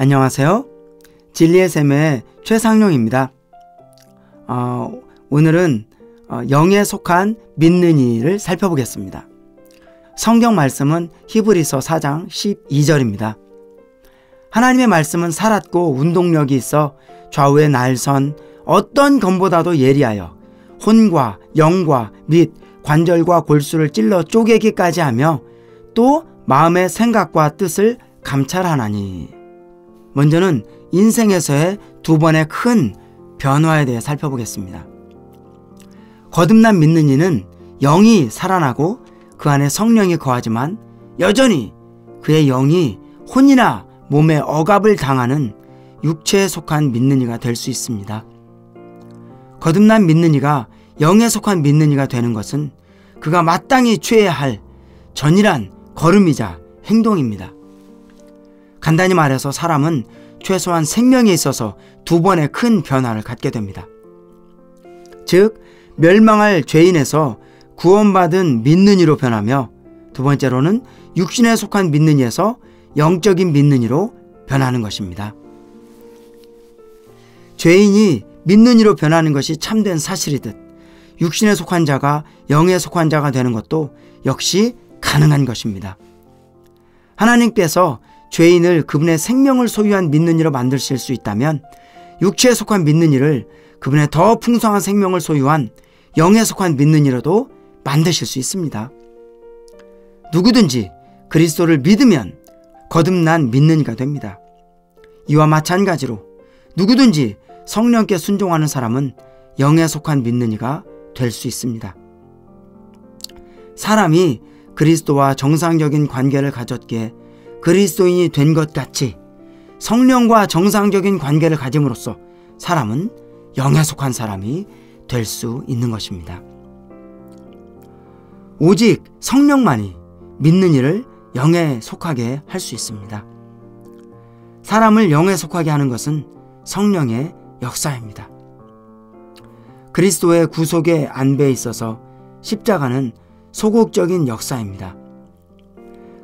안녕하세요. 진리의 샘의 최상용입니다. 오늘은 영에 속한 믿는 이를 살펴보겠습니다. 성경 말씀은 히브리서 4장 12절입니다. 하나님의 말씀은 살았고 운동력이 있어 좌우의 날선 어떤 검보다도 예리하여 혼과 영과 및 관절과 골수를 찔러 쪼개기까지 하며 또 마음의 생각과 뜻을 감찰하나니. 먼저는 인생에서의 두 번의 큰 변화에 대해 살펴보겠습니다. 거듭난 믿는 이는 영이 살아나고 그 안에 성령이 거하지만 여전히 그의 영이 혼이나 몸에 억압을 당하는 육체에 속한 믿는 이가 될 수 있습니다. 거듭난 믿는 이가 영에 속한 믿는 이가 되는 것은 그가 마땅히 취해야 할 전일한 걸음이자 행동입니다. 간단히 말해서 사람은 최소한 생명에 있어서 두 번의 큰 변화를 갖게 됩니다. 즉, 멸망할 죄인에서 구원받은 믿는 이로 변하며, 두 번째로는 육신에 속한 믿는 이에서 영적인 믿는 이로 변하는 것입니다. 죄인이 믿는 이로 변하는 것이 참된 사실이듯 육신에 속한 자가 영에 속한 자가 되는 것도 역시 가능한 것입니다. 하나님께서 죄인을 그분의 생명을 소유한 믿는 이로 만드실 수 있다면 육체에 속한 믿는 이를 그분의 더 풍성한 생명을 소유한 영에 속한 믿는 이로도 만드실 수 있습니다. 누구든지 그리스도를 믿으면 거듭난 믿는 이가 됩니다. 이와 마찬가지로 누구든지 성령께 순종하는 사람은 영에 속한 믿는 이가 될 수 있습니다. 사람이 그리스도와 정상적인 관계를 가졌기에 그리스도인이 된 것 같이 성령과 정상적인 관계를 가짐으로써 사람은 영에 속한 사람이 될 수 있는 것입니다. 오직 성령만이 믿는 이를 영에 속하게 할 수 있습니다. 사람을 영에 속하게 하는 것은 성령의 역사입니다. 그리스도의 구속의 안배에 있어서 십자가는 소극적인 역사입니다.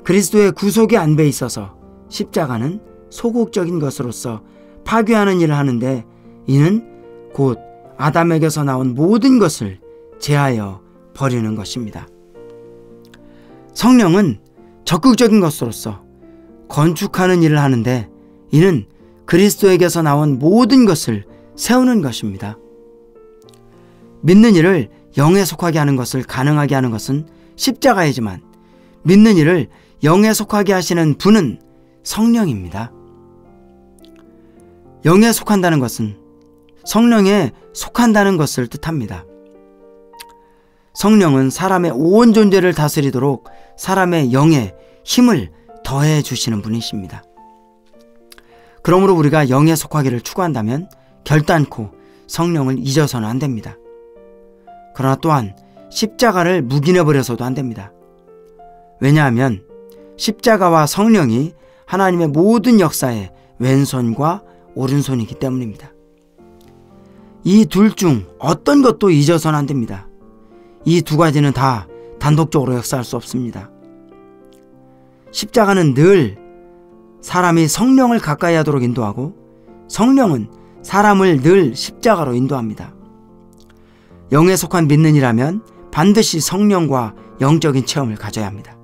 그리스도의 구속의 안배에 있어서 십자가는 소극적인 것으로서 파괴하는 일을 하는데, 이는 곧 아담에게서 나온 모든 것을 제하여 버리는 것입니다. 성령은 적극적인 것으로서 건축하는 일을 하는데, 이는 그리스도에게서 나온 모든 것을 세우는 것입니다. 믿는 이를 영에 속하게 하는 것을 가능하게 하는 것은 십자가이지만 믿는 이를 영에 속하게 하시는 분은 성령입니다. 영에 속한다는 것은 성령에 속한다는 것을 뜻합니다. 성령은 사람의 온 존재를 다스리도록 사람의 영에 힘을 더해 주시는 분이십니다. 그러므로 우리가 영에 속하기를 추구한다면 결단코 성령을 잊어서는 안 됩니다. 그러나 또한 십자가를 묵인해버려서도 안 됩니다. 왜냐하면 십자가와 성령이 하나님의 모든 역사의 왼손과 오른손이기 때문입니다. 이 둘 중 어떤 것도 잊어서는 안 됩니다. 이 두 가지는 다 단독적으로 역사할 수 없습니다. 십자가는 늘 사람이 성령을 가까이 하도록 인도하고, 성령은 사람을 늘 십자가로 인도합니다. 영에 속한 믿는 이라면 반드시 성령과 영적인 체험을 가져야 합니다.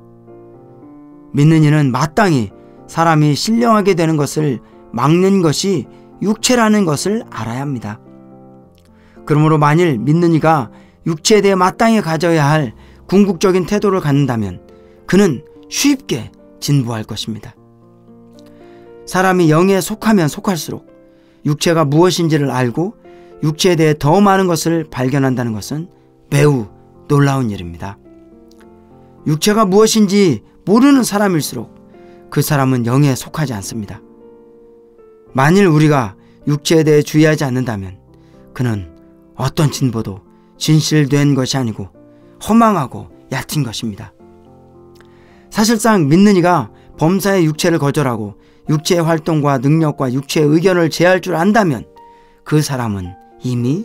믿는 이는 마땅히 사람이 신령하게 되는 것을 막는 것이 육체라는 것을 알아야 합니다. 그러므로 만일 믿는 이가 육체에 대해 마땅히 가져야 할 궁극적인 태도를 갖는다면 그는 쉽게 진보할 것입니다. 사람이 영에 속하면 속할수록 육체가 무엇인지를 알고 육체에 대해 더 많은 것을 발견한다는 것은 매우 놀라운 일입니다. 육체가 무엇인지 모르는 사람일수록 그 사람은 영에 속하지 않습니다. 만일 우리가 육체에 대해 주의하지 않는다면 그는 어떤 진보도 진실된 것이 아니고 허망하고 얕은 것입니다. 사실상 믿는 이가 범사의 육체를 거절하고 육체의 활동과 능력과 육체의 의견을 제할 줄 안다면 그 사람은 이미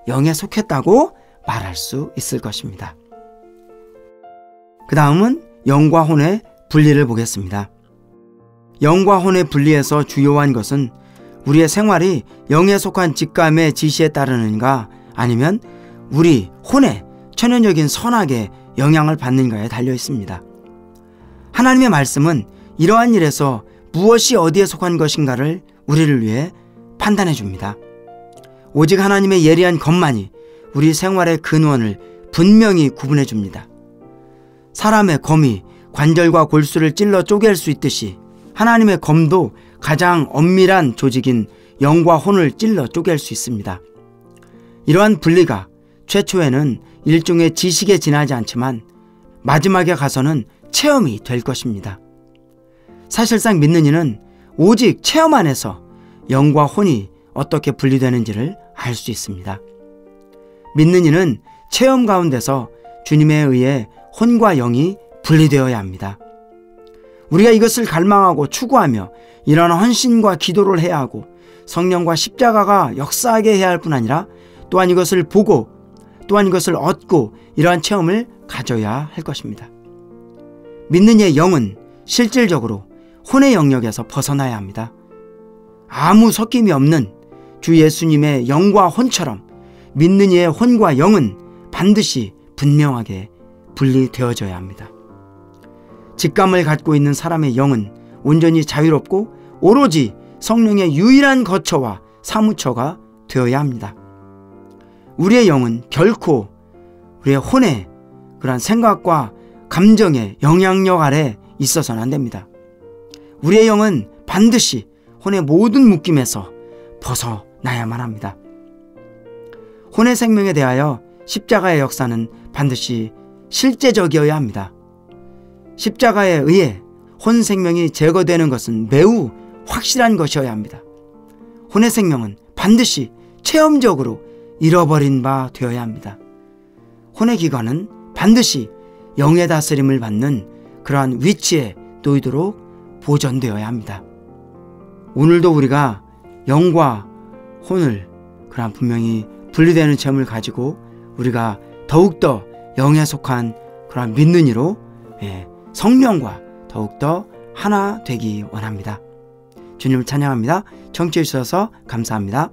영에 속했다고 말할 수 있을 것입니다. 그 다음은 영과 혼의 분리를 보겠습니다. 영과 혼의 분리에서 주요한 것은 우리의 생활이 영에 속한 직감의 지시에 따르는가 아니면 우리 혼의 천연적인 선악에 영향을 받는가에 달려 있습니다. 하나님의 말씀은 이러한 일에서 무엇이 어디에 속한 것인가를 우리를 위해 판단해 줍니다. 오직 하나님의 예리한 검만이 우리 생활의 근원을 분명히 구분해 줍니다. 사람의 검이 관절과 골수를 찔러 쪼갤 수 있듯이 하나님의 검도 가장 엄밀한 조직인 영과 혼을 찔러 쪼갤 수 있습니다. 이러한 분리가 최초에는 일종의 지식에 지나지 않지만 마지막에 가서는 체험이 될 것입니다. 사실상 믿는 이는 오직 체험 안에서 영과 혼이 어떻게 분리되는지를 알 수 있습니다. 믿는 이는 체험 가운데서 주님에 의해 혼과 영이 분리되어야 합니다. 우리가 이것을 갈망하고 추구하며 이런 헌신과 기도를 해야 하고 성령과 십자가가 역사하게 해야 할 뿐 아니라 또한 이것을 보고 또한 이것을 얻고 이러한 체험을 가져야 할 것입니다. 믿는 이의 영은 실질적으로 혼의 영역에서 벗어나야 합니다. 아무 섞임이 없는 주 예수님의 영과 혼처럼 믿는 이의 혼과 영은 반드시 분명하게 분리되어져야 합니다. 직감을 갖고 있는 사람의 영은 온전히 자유롭고 오로지 성령의 유일한 거처와 사무처가 되어야 합니다. 우리의 영은 결코 우리의 혼의 그러한 생각과 감정의 영향력 아래 있어서는 안 됩니다. 우리의 영은 반드시 혼의 모든 묶임에서 벗어나야만 합니다. 혼의 생명에 대하여 십자가의 역사는 반드시 실제적이어야 합니다. 십자가에 의해 혼 생명이 제거되는 것은 매우 확실한 것이어야 합니다. 혼의 생명은 반드시 체험적으로 잃어버린 바 되어야 합니다. 혼의 기관은 반드시 영의 다스림을 받는 그러한 위치에 놓이도록 보존되어야 합니다. 오늘도 우리가 영과 혼을 그러한 분명히 분리되는 체험을 가지고 우리가 더욱더 영에 속한 그러한 믿는 이로 성령과 더욱더 하나 되기 원합니다. 주님을 찬양합니다. 청취해 주셔서 감사합니다.